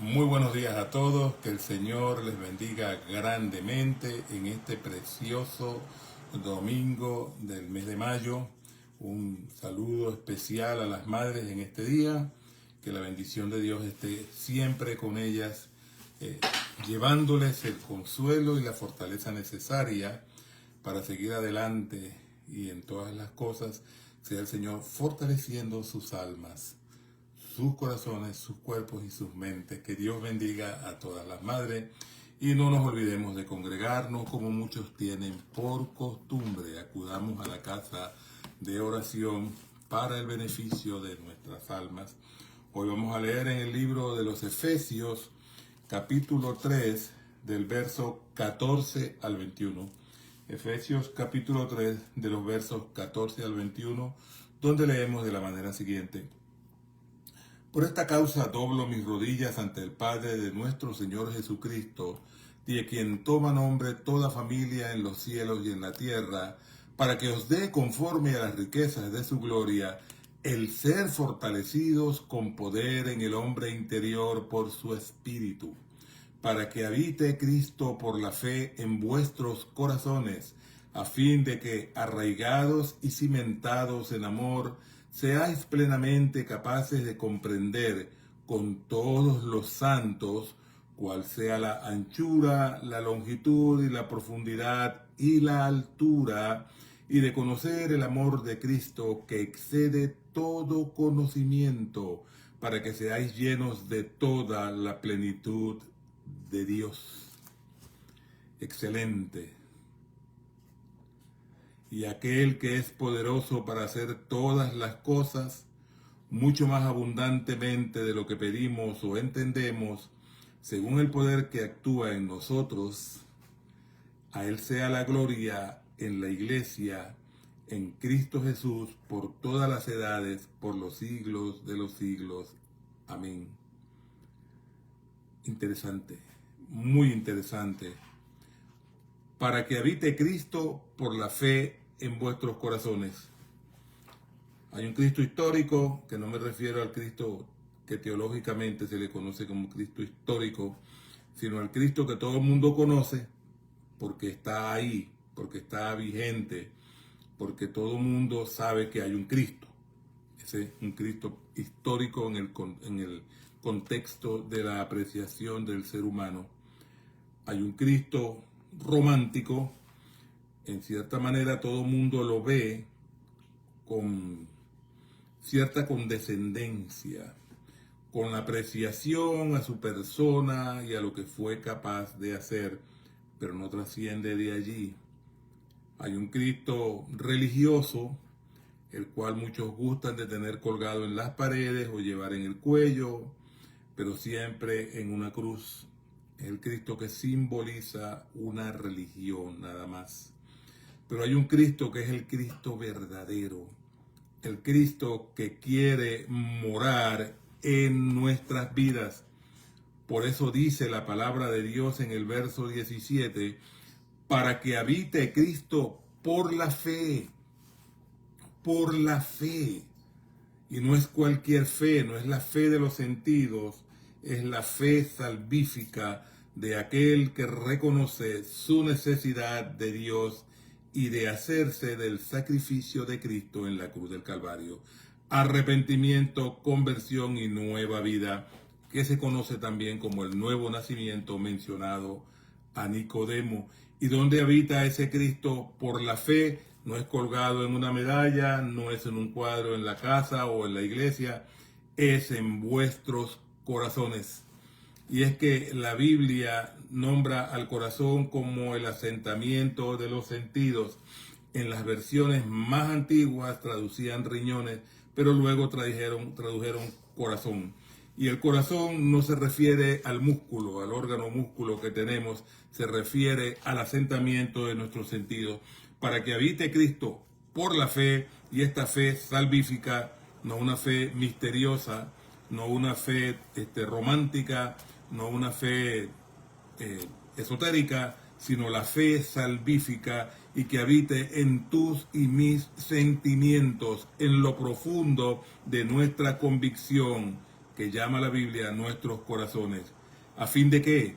Muy buenos días a todos, que el Señor les bendiga grandemente en este precioso domingo del mes de mayo. Un saludo especial a las madres en este día, que la bendición de Dios esté siempre con ellas, eh, llevándoles el consuelo y la fortaleza necesaria para seguir adelante y en todas las cosas sea el Señor fortaleciendo sus almas, sus corazones, sus cuerpos y sus mentes. Que Dios bendiga a todas las madres y no nos olvidemos de congregarnos como muchos tienen por costumbre. Acudamos a la casa de oración para el beneficio de nuestras almas. Hoy vamos a leer en el libro de los Efesios, capítulo 3, del verso 14 al 21. Efesios capítulo 3, de los versos 14 al 21, donde leemos de la manera siguiente: Por esta causa doblo mis rodillas ante el Padre de nuestro Señor Jesucristo, de quien toma nombre toda familia en los cielos y en la tierra, para que os dé conforme a las riquezas de su gloria, el ser fortalecidos con poder en el hombre interior por su Espíritu, para que habite Cristo por la fe en vuestros corazones, a fin de que, arraigados y cimentados en amor, seáis plenamente capaces de comprender con todos los santos cuál sea la anchura, la longitud y la profundidad y la altura, y de conocer el amor de Cristo que excede todo conocimiento, para que seáis llenos de toda la plenitud de Dios. Excelente. Y aquel que es poderoso para hacer todas las cosas, mucho más abundantemente de lo que pedimos o entendemos, según el poder que actúa en nosotros, a Él sea la gloria en la Iglesia, en Cristo Jesús, por todas las edades, por los siglos de los siglos. Amén. Interesante, muy interesante. Para que habite Cristo por la fe en vuestros corazones. Hay un Cristo histórico, que no me refiero al Cristo que teológicamente se le conoce como Cristo histórico, sino al Cristo que todo el mundo conoce, porque está ahí, porque está vigente, porque todo el mundo sabe que hay un Cristo. Ese es un Cristo histórico en el contexto de la apreciación del ser humano. Hay un Cristo romántico, en cierta manera todo el mundo lo ve con cierta condescendencia, con la apreciación a su persona y a lo que fue capaz de hacer, pero no trasciende de allí. Hay un Cristo religioso, el cual muchos gustan de tener colgado en las paredes o llevar en el cuello, pero siempre en una cruz. Es el Cristo que simboliza una religión nada más. Pero hay un Cristo que es el Cristo verdadero, el Cristo que quiere morar en nuestras vidas. Por eso dice la palabra de Dios en el verso 17, para que habite Cristo por la fe, por la fe. Y no es cualquier fe, no es la fe de los sentidos, es la fe salvífica de aquel que reconoce su necesidad de Dios y de hacerse del sacrificio de Cristo en la cruz del Calvario. Arrepentimiento, conversión y nueva vida, que se conoce también como el nuevo nacimiento mencionado a Nicodemo. Y donde habita ese Cristo por la fe, no es colgado en una medalla, no es en un cuadro en la casa o en la iglesia, es en vuestros corazones. Y es que la Biblia nombra al corazón como el asentamiento de los sentidos. En las versiones más antiguas traducían riñones, pero luego tradujeron corazón. Y el corazón no se refiere al músculo, al órgano músculo que tenemos, se refiere al asentamiento de nuestros sentidos, para que habite Cristo por la fe, y esta fe salvífica, no una fe misteriosa, no una fe romántica, no una fe esotérica, sino la fe salvífica, y que habite en tus y mis sentimientos, en lo profundo de nuestra convicción, que llama la Biblia nuestros corazones. ¿A fin de qué?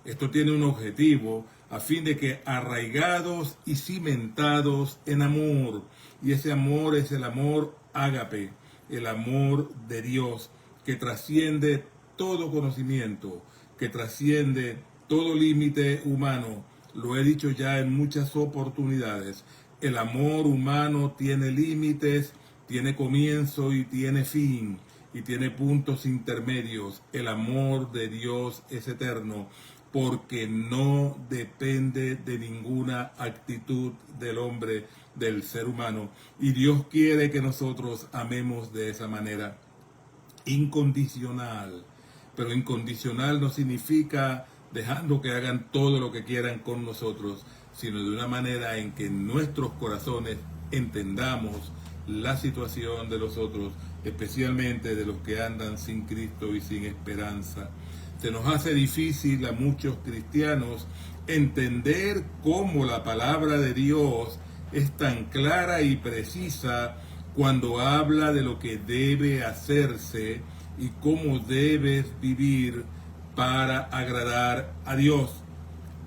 Esto tiene un objetivo, a fin de que arraigados y cimentados en amor, y ese amor es el amor ágape, el amor de Dios, que trasciende todo conocimiento, que trasciende todo límite humano. Lo he dicho ya en muchas oportunidades. El amor humano tiene límites, tiene comienzo y tiene fin, y tiene puntos intermedios. El amor de Dios es eterno, porque no depende de ninguna actitud del hombre, del ser humano. Y Dios quiere que nosotros amemos de esa manera, incondicional. Pero incondicional no significa dejando que hagan todo lo que quieran con nosotros, sino de una manera en que nuestros corazones entendamos la situación de los otros, especialmente de los que andan sin Cristo y sin esperanza. Se nos hace difícil a muchos cristianos entender cómo la palabra de Dios es tan clara y precisa cuando habla de lo que debe hacerse y cómo debes vivir para agradar a Dios.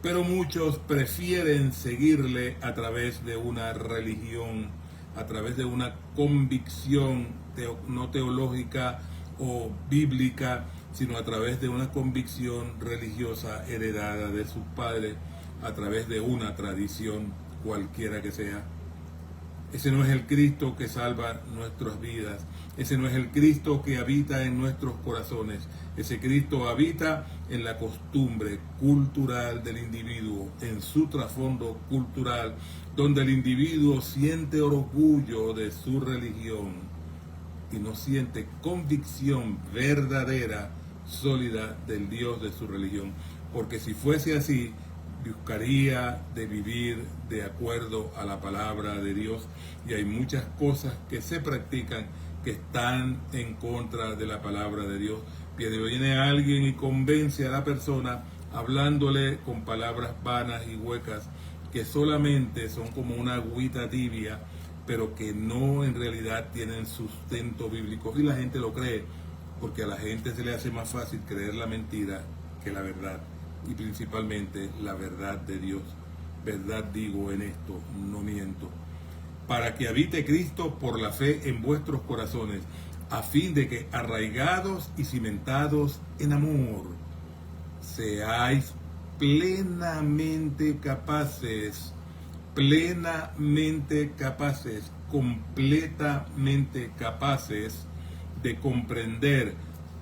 Pero muchos prefieren seguirle a través de una religión, a través de una convicción no teológica o bíblica, sino a través de una convicción religiosa heredada de sus padres, a través de una tradición cualquiera que sea. Ese no es el Cristo que salva nuestras vidas. Ese no es el Cristo que habita en nuestros corazones. Ese Cristo habita en la costumbre cultural del individuo, en su trasfondo cultural, donde el individuo siente orgullo de su religión y no siente convicción verdadera, sólida del Dios de su religión. Porque si fuese así, buscaría de vivir de acuerdo a la palabra de Dios, y hay muchas cosas que se practican que están en contra de la palabra de Dios. Viene alguien y convence a la persona hablándole con palabras vanas y huecas que solamente son como una agüita tibia, pero que no en realidad tienen sustento bíblico, y la gente lo cree porque a la gente se le hace más fácil creer la mentira que la verdad, y principalmente la verdad de Dios. Verdad digo en esto, no miento. Para que habite Cristo por la fe en vuestros corazones, a fin de que arraigados y cimentados en amor, seáis plenamente capaces, completamente capaces de comprender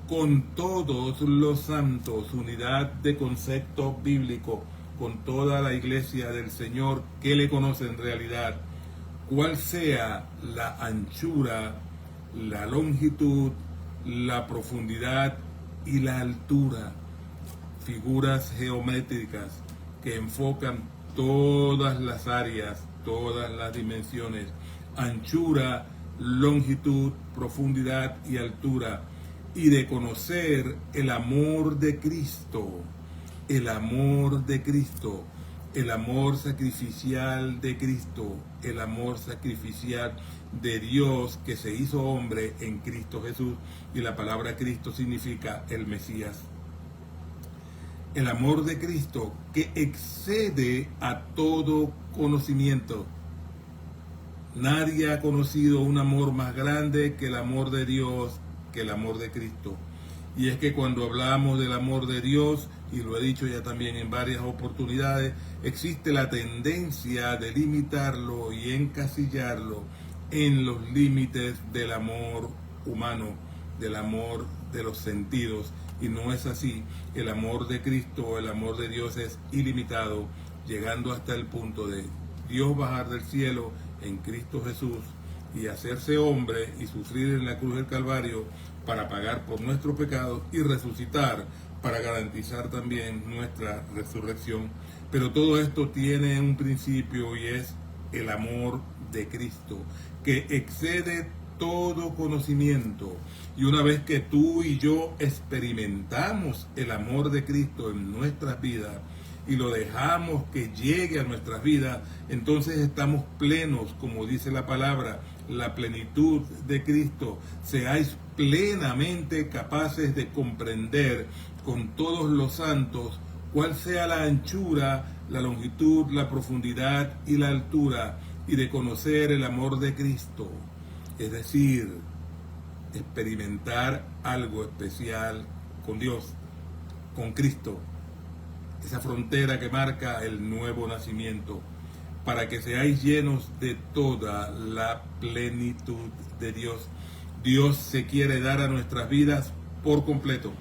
con todos los santos, unidad de concepto bíblico, con toda la iglesia del Señor que le conoce en realidad, cuál sea la anchura, la longitud, la profundidad y la altura. Figuras geométricas que enfocan todas las áreas, todas las dimensiones, anchura, longitud, profundidad y altura, y de conocer el amor de Cristo, el amor de Cristo, el amor sacrificial de Cristo, el amor sacrificial de Dios que se hizo hombre en Cristo Jesús, y la palabra Cristo significa el Mesías. El amor de Cristo que excede a todo conocimiento. Nadie ha conocido un amor más grande que el amor de Dios, que el amor de Cristo. Y es que cuando hablamos del amor de Dios, y lo he dicho ya también en varias oportunidades, existe la tendencia de limitarlo y encasillarlo en los límites del amor humano, del amor de los sentidos, y no es así. El amor de Cristo, el amor de Dios es ilimitado, llegando hasta el punto de Dios bajar del cielo en Cristo Jesús y hacerse hombre y sufrir en la cruz del Calvario para pagar por nuestros pecados y resucitar para garantizar también nuestra resurrección. Pero todo esto tiene un principio, y es el amor de Cristo, que excede todo conocimiento. Y una vez que tú y yo experimentamos el amor de Cristo en nuestras vidas y lo dejamos que llegue a nuestras vidas, entonces estamos plenos, como dice la palabra, la plenitud de Cristo, seáis plenamente capaces de comprender con todos los santos cuál sea la anchura, la longitud, la profundidad y la altura, y de conocer el amor de Cristo, es decir, experimentar algo especial con Dios, con Cristo, esa frontera que marca el nuevo nacimiento, para que seáis llenos de toda la plenitud de Dios. Dios se quiere dar a nuestras vidas por completo,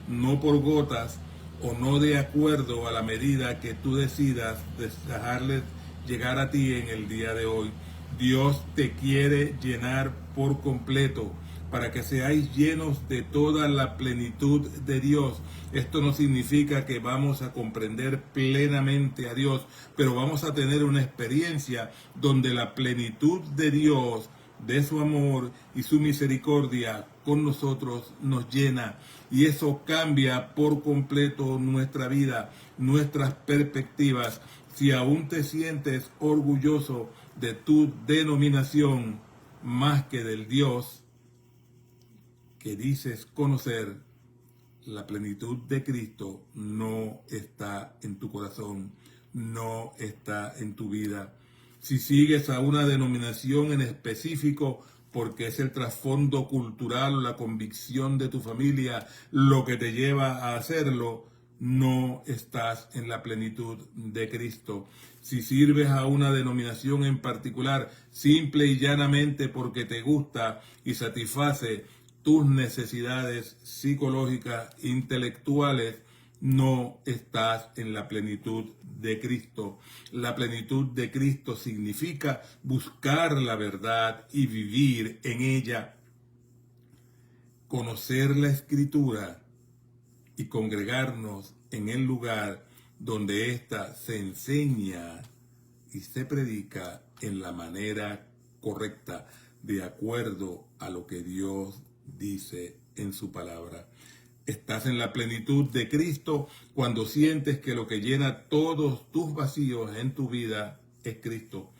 no por gotas o no de acuerdo a la medida que tú decidas dejarle llegar a ti en el día de hoy. Dios te quiere llenar por completo, para que seáis llenos de toda la plenitud de Dios. Esto no significa que vamos a comprender plenamente a Dios, pero vamos a tener una experiencia donde la plenitud de Dios, de su amor y su misericordia con nosotros nos llena, y eso cambia por completo nuestra vida, nuestras perspectivas. Si aún te sientes orgulloso de tu denominación más que del Dios que dices conocer, la plenitud de Cristo no está en tu corazón, no está en tu vida. Si sigues a una denominación en específico porque es el trasfondo cultural o la convicción de tu familia lo que te lleva a hacerlo, no estás en la plenitud de Cristo. Si sirves a una denominación en particular simple y llanamente porque te gusta y satisface tus necesidades psicológicas, intelectuales, no estás en la plenitud de Cristo. La plenitud de Cristo significa buscar la verdad y vivir en ella, conocer la Escritura y congregarnos en el lugar donde ésta se enseña y se predica en la manera correcta, de acuerdo a lo que Dios dice en su palabra. Estás en la plenitud de Cristo cuando sientes que lo que llena todos tus vacíos en tu vida es Cristo.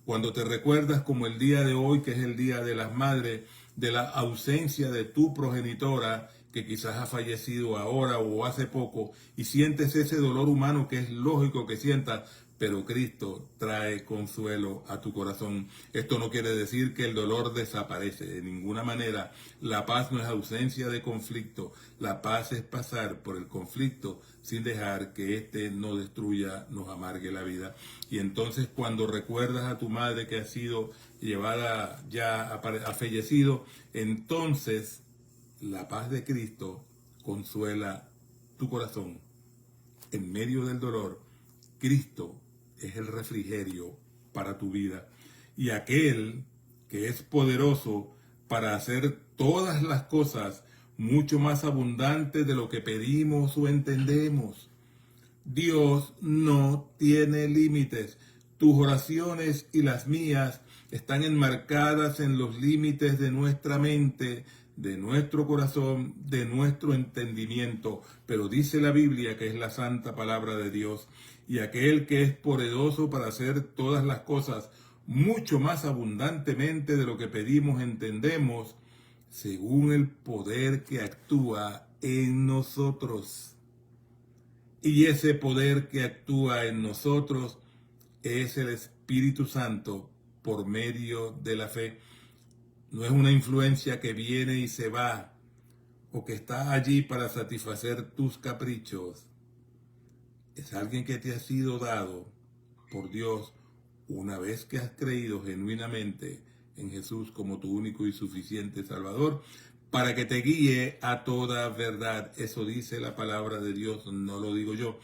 Cuando te recuerdas, como el día de hoy, que es el Día de las Madres, de la ausencia de tu progenitora, que quizás ha fallecido ahora o hace poco, y sientes ese dolor humano que es lógico que sientas, pero Cristo trae consuelo a tu corazón. Esto no quiere decir que el dolor desaparece, de ninguna manera. La paz no es ausencia de conflicto, la paz es pasar por el conflicto sin dejar que éste nos destruya, nos amargue la vida. Y entonces cuando recuerdas a tu madre que ha sido llevada ya ha fallecido, entonces la paz de Cristo consuela tu corazón. En medio del dolor, Cristo es el refrigerio para tu vida. Y aquel que es poderoso para hacer todas las cosas mucho más abundantes de lo que pedimos o entendemos. Dios no tiene límites. Tus oraciones y las mías están enmarcadas en los límites de nuestra mente, de nuestro corazón, de nuestro entendimiento. Pero dice la Biblia, que es la santa palabra de Dios, y aquel que es poderoso para hacer todas las cosas mucho más abundantemente de lo que pedimos, entendemos, según el poder que actúa en nosotros. Y ese poder que actúa en nosotros es el Espíritu Santo por medio de la fe. No es una influencia que viene y se va, o que está allí para satisfacer tus caprichos. Es alguien que te ha sido dado por Dios una vez que has creído genuinamente en Jesús como tu único y suficiente Salvador, para que te guíe a toda verdad. Eso dice la palabra de Dios, no lo digo yo.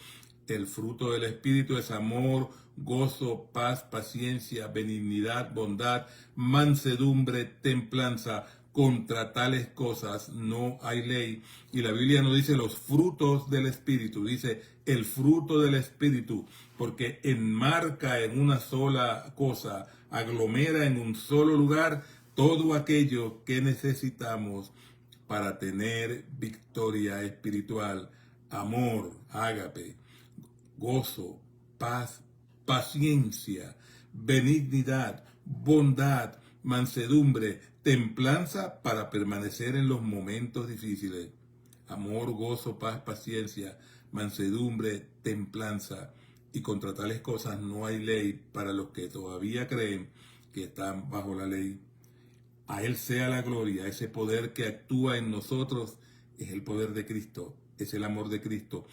El fruto del Espíritu es amor, gozo, paz, paciencia, benignidad, bondad, mansedumbre, templanza. Contra tales cosas no hay ley. Y la Biblia no dice los frutos del Espíritu, dice el fruto del Espíritu, porque enmarca en una sola cosa, aglomera en un solo lugar todo aquello que necesitamos para tener victoria espiritual: amor, ágape, gozo, paz, paciencia, benignidad, bondad, mansedumbre, templanza para permanecer en los momentos difíciles. Amor, gozo, paz, paciencia, mansedumbre, templanza. Y contra tales cosas no hay ley para los que todavía creen que están bajo la ley. A Él sea la gloria, ese poder que actúa en nosotros es el poder de Cristo, es el amor de Cristo,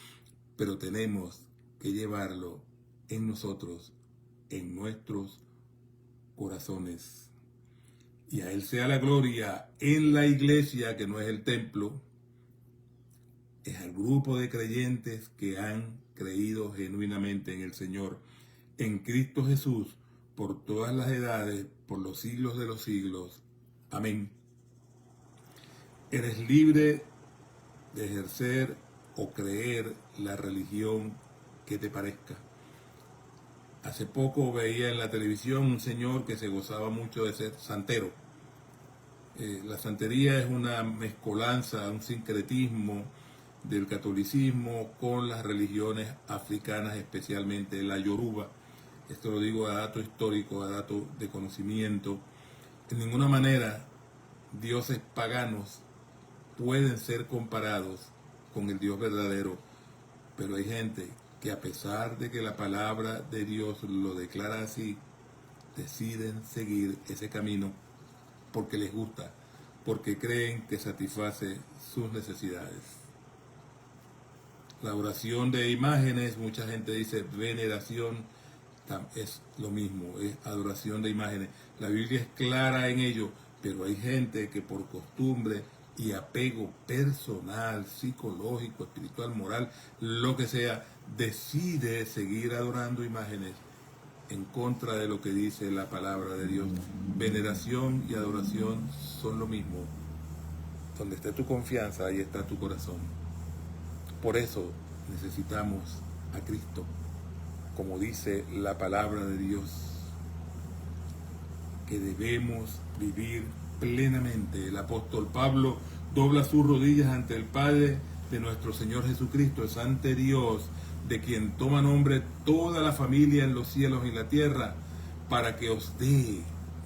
pero tenemos que llevarlo en nosotros, en nuestros corazones. Y a Él sea la gloria en la iglesia, que no es el templo, es al grupo de creyentes que han creído genuinamente en el Señor, en Cristo Jesús, por todas las edades, por los siglos de los siglos. Amén. Eres libre de ejercer o creer la religión que te parezca. Hace poco veía en la televisión un señor que se gozaba mucho de ser santero. La santería es una mezcolanza, un sincretismo del catolicismo con las religiones africanas, especialmente la yoruba. Esto lo digo a dato histórico, a dato de conocimiento. En ninguna manera dioses paganos pueden ser comparados con el Dios verdadero, pero hay gente que, a pesar de que la palabra de Dios lo declara así, deciden seguir ese camino porque les gusta, porque creen que satisface sus necesidades. La oración de imágenes, mucha gente dice veneración, es lo mismo, es adoración de imágenes. La Biblia es clara en ello, pero hay gente que por costumbre y apego personal, psicológico, espiritual, moral, lo que sea, decide seguir adorando imágenes en contra de lo que dice la palabra de Dios. Veneración y adoración son lo mismo. Donde esté tu confianza, ahí está tu corazón. Por eso necesitamos a Cristo, como dice la palabra de Dios, que debemos vivir plenamente. El apóstol Pablo dobla sus rodillas ante el Padre de nuestro Señor Jesucristo, es ante Dios, de quien toma nombre toda la familia en los cielos y la tierra, para que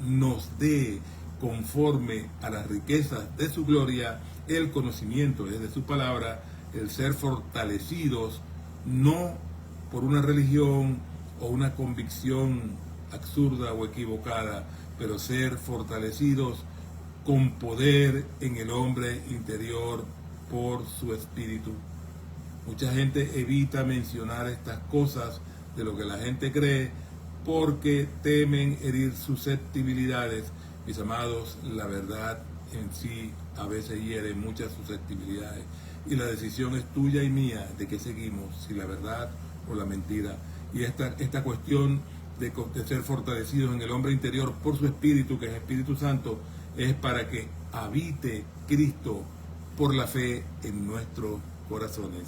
nos dé, conforme a las riquezas de su gloria, el conocimiento de su palabra, el ser fortalecidos, no por una religión o una convicción absurda o equivocada, pero ser fortalecidos con poder en el hombre interior por su espíritu. Mucha gente evita mencionar estas cosas de lo que la gente cree porque temen herir susceptibilidades. Mis amados, la verdad en sí a veces hiere muchas susceptibilidades y la decisión es tuya y mía de que seguimos, si la verdad o la mentira. Y esta cuestión de ser fortalecidos en el hombre interior por su espíritu, que es Espíritu Santo, es para que habite Cristo por la fe en nuestros corazones,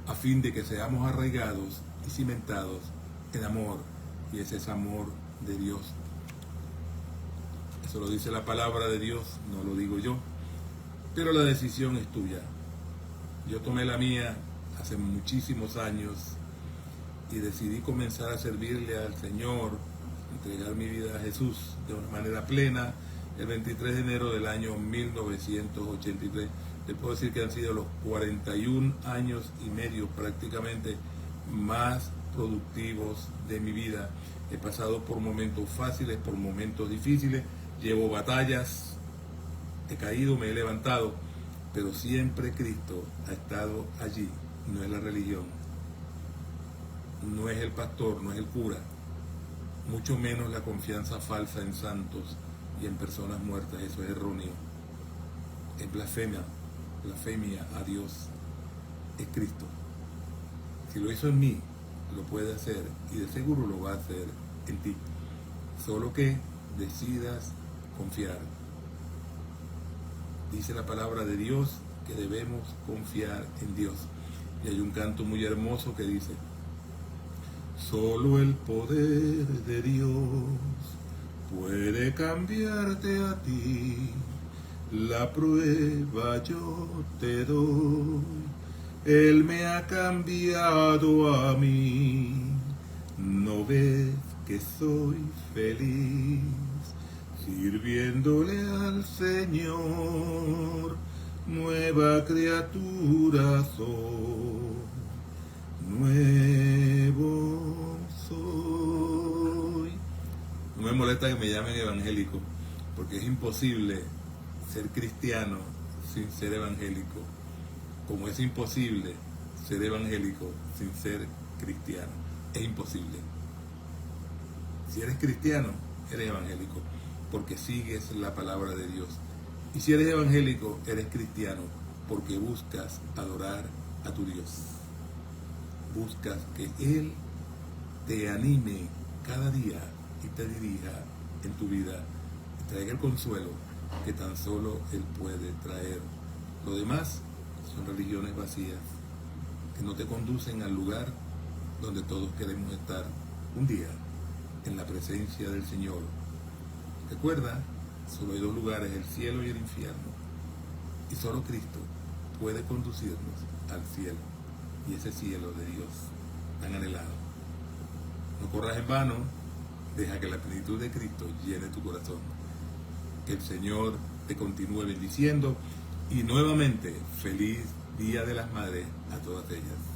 a fin de que seamos arraigados y cimentados en amor, y ese es amor de Dios. Eso lo dice la palabra de Dios, no lo digo yo, pero la decisión es tuya. Yo tomé la mía hace muchísimos años y decidí comenzar a servirle al Señor, entregar mi vida a Jesús de una manera plena el 23 de enero del año 1983. Te puedo decir que han sido los 41 años y medio prácticamente más productivos de mi vida. He pasado por momentos fáciles, por momentos difíciles, llevo batallas, he caído, me he levantado, pero siempre Cristo ha estado allí. No es la religión, no es el pastor, no es el cura, mucho menos la confianza falsa en santos y en personas muertas. Eso es erróneo, es blasfemia a Dios. Es Cristo. Si lo hizo en mí, lo puede hacer y de seguro lo va a hacer en ti. Solo que decidas confiar. Dice la palabra de Dios que debemos confiar en Dios. Y hay un canto muy hermoso que dice: solo el poder de Dios puede cambiarte a ti. La prueba yo te doy, Él me ha cambiado a mí. ¿No ves que soy feliz? sirviéndole al Señor, nueva criatura soy, nuevo soy. No me molesta que me llamen evangélico, porque es imposible ser cristiano sin ser evangélico, como es imposible ser evangélico sin ser cristiano. Es imposible. Si eres cristiano, eres evangélico, porque sigues la palabra de Dios. Y si eres evangélico, eres cristiano, porque buscas adorar a tu Dios. Buscas que Él te anime cada día y te dirija en tu vida y traiga el consuelo que tan solo Él puede traer. Lo demás son religiones vacías que no te conducen al lugar donde todos queremos estar un día, en la presencia del Señor. Recuerda, solo hay dos lugares, el cielo y el infierno, y solo Cristo puede conducirnos al cielo, y ese cielo de Dios tan anhelado. No corras en vano, deja que la plenitud de Cristo llene tu corazón. Que el Señor te continúe bendiciendo, y nuevamente, feliz Día de las Madres a todas ellas.